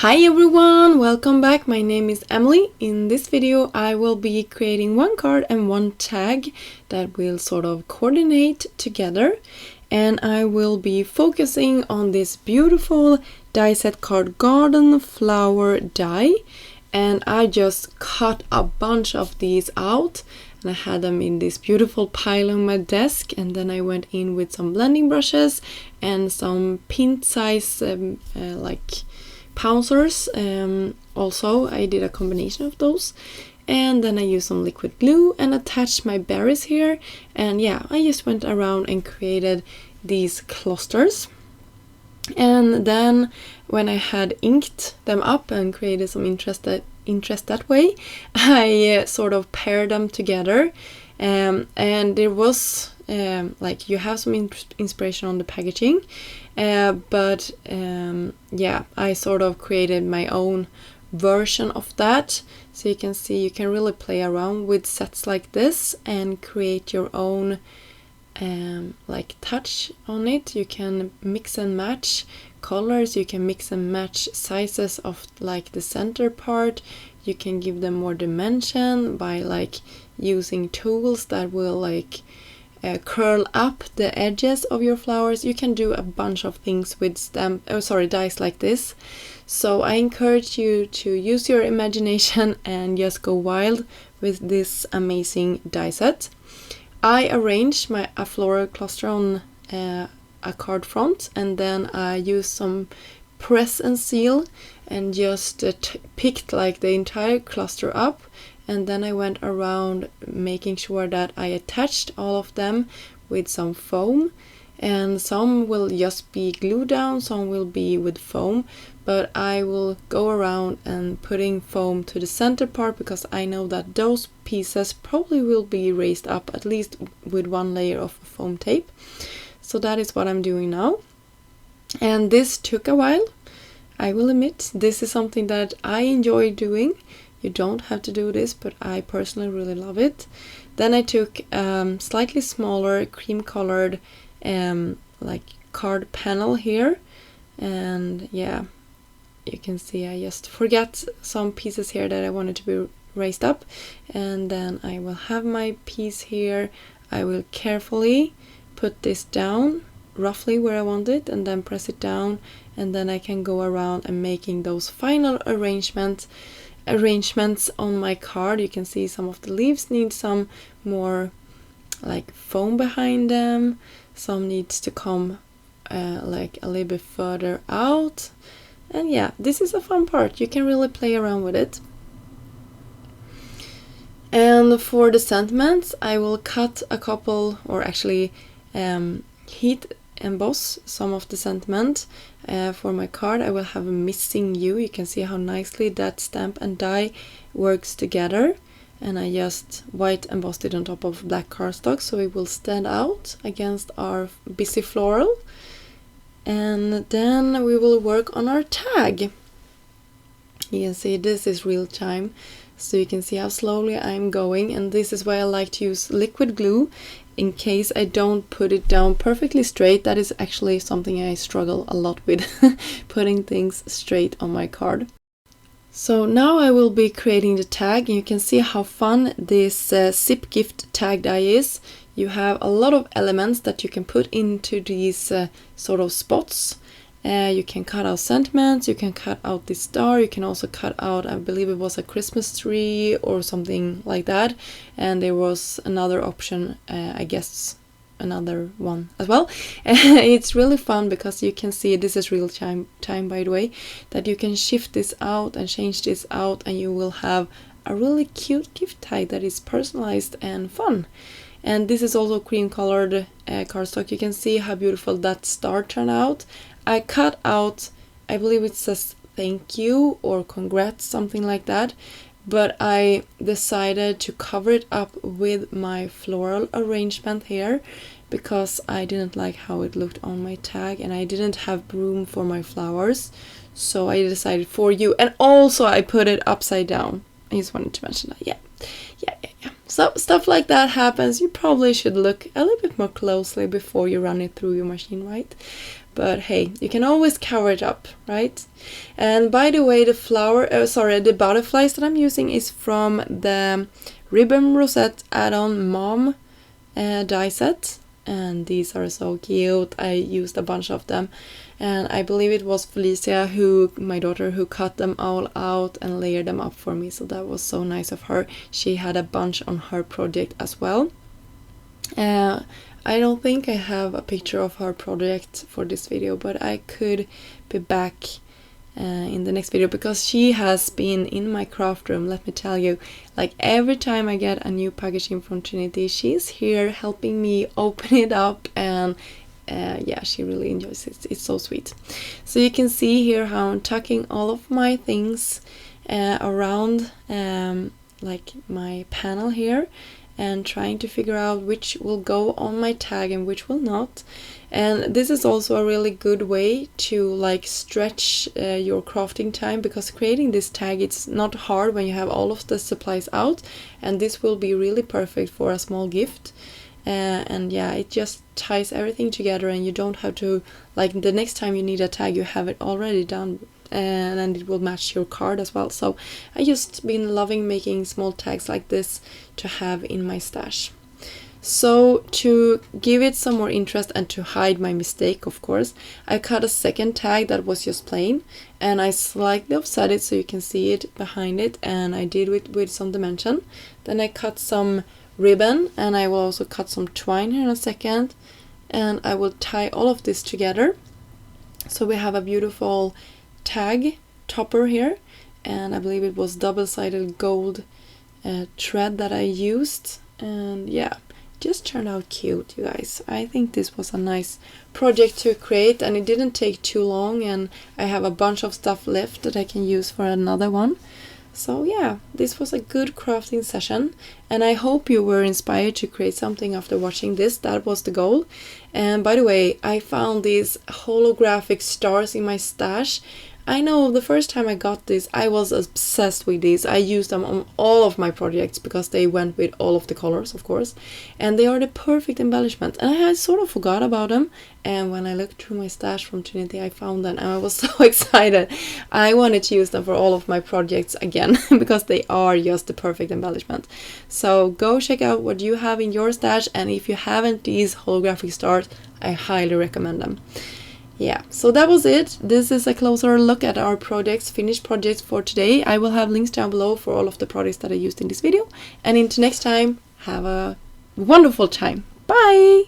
Hi everyone, welcome back. My name is Emelie. In this video I will be creating one card and one tag that will sort of coordinate together, and I will be focusing on this beautiful die set card garden flower die, and I just cut a bunch of these out and I had them in this beautiful pile on my desk, and then I went in with some blending brushes and some pint size like pouncers. Also I did a combination of those, and then I used some liquid glue and attached my berries here, and yeah, I just went around and created these clusters. And then when I had inked them up and created some interest that way, I sort of paired them together, and there was like you have some inspiration on the packaging, but yeah, I sort of created my own version of that. So you can see you can really play around with sets like this and create your own like touch on it. You can mix and match colors, you can mix and match sizes of like the center part, you can give them more dimension by like using tools that will like curl up the edges of your flowers. You can do a bunch of things with dies like this. So I encourage you to use your imagination and just go wild with this amazing die set. I arranged a floral cluster on a card front, and then I used some press and seal and just picked like the entire cluster up, and then I went around making sure that I attached all of them with some foam, and some will just be glued down, some will be with foam, but I will go around and putting foam to the center part because I know that those pieces probably will be raised up at least with one layer of foam tape. So that is what I'm doing now, and this took a while. I will admit, this is something that I enjoy doing. You don't have to do this, but I personally really love it. Then I took slightly smaller cream colored like card panel here, and yeah, you can see I just forgot some pieces here that I wanted to be raised up, and then I will have my piece here. I will carefully put this down roughly where I want it and then press it down, and then I can go around and making those final arrangements on my card. You can see some of the leaves need some more like foam behind them, some needs to come like a little bit further out, and yeah, this is a fun part. You can really play around with it. And for the sentiments, I will cut a couple, or actually heat emboss some of the sentiment. For my card I will have a missing you. You can see how nicely that stamp and die works together, and I just white embossed it on top of black cardstock so it will stand out against our busy floral. And then we will work on our tag. You can see this is real time, so you can see how slowly I'm going, and this is why I like to use liquid glue in case I don't put it down perfectly straight. That is actually something I struggle a lot with, putting things straight on my card. So now I will be creating the tag, and you can see how fun this zip gift tag die is. You have a lot of elements that you can put into these sort of spots. You can cut out sentiments, you can cut out this star, you can also cut out, I believe it was a Christmas tree or something like that, and there was another option, I guess another one as well. It's really fun because you can see, this is real time by the way, that you can shift this out and change this out, and you will have a really cute gift tag that is personalized and fun. And this is also cream colored cardstock. You can see how beautiful that star turned out. I cut out, I believe it says thank you or congrats, something like that, but I decided to cover it up with my floral arrangement here because I didn't like how it looked on my tag and I didn't have room for my flowers, so I decided for you. And also I put it upside down. I just wanted to mention that. Yeah. So stuff like that happens. You probably should look a little bit more closely before you run it through your machine, right? But hey, you can always cover it up, right? And by the way, the butterflies that I'm using is from the Ribbon Rosette Add-on Mom die set. And these are so cute. I used a bunch of them. And I believe it was Felicia, my daughter, who cut them all out and layered them up for me. So that was so nice of her. She had a bunch on her project as well. I don't think I have a picture of her project for this video, but I could be back in the next video, because she has been in my craft room. Let me tell you, like every time I get a new packaging from Trinity, she's here helping me open it up, and yeah, she really enjoys it. It's so sweet. So you can see here how I'm tucking all of my things around like my panel here, and trying to figure out which will go on my tag and which will not. And this is also a really good way to like stretch your crafting time, because creating this tag, it's not hard when you have all of the supplies out, and this will be really perfect for a small gift. And yeah, it just ties everything together, and you don't have to, like, the next time you need a tag, you have it already done, and then it will match your card as well. So I just been loving making small tags like this to have in my stash. So to give it some more interest and to hide my mistake, of course, I cut a second tag that was just plain, and I slightly offset it so you can see it behind it, and I did it with some dimension. Then I cut some ribbon, and I will also cut some twine here in a second, and I will tie all of this together. So we have a beautiful tag topper here, and I believe it was double-sided gold thread that I used, and yeah, just turned out cute, you guys. I think this was a nice project to create, and it didn't take too long, and I have a bunch of stuff left that I can use for another one. So yeah, this was a good crafting session, and I hope you were inspired to create something after watching this. That was the goal. And by the way, I found these holographic stars in my stash. I know the first time I got this, I was obsessed with these. I used them on all of my projects because they went with all of the colors, of course. And they are the perfect embellishment. And I had sort of forgot about them. And when I looked through my stash from Trinity, I found them and I was so excited. I wanted to use them for all of my projects again because they are just the perfect embellishment. So go check out what you have in your stash. And if you haven't these holographic stars, I highly recommend them. Yeah, so that was it. This is a closer look at our finished projects for today. I will have links down below for all of the products that I used in this video. And until next time, have a wonderful time. Bye!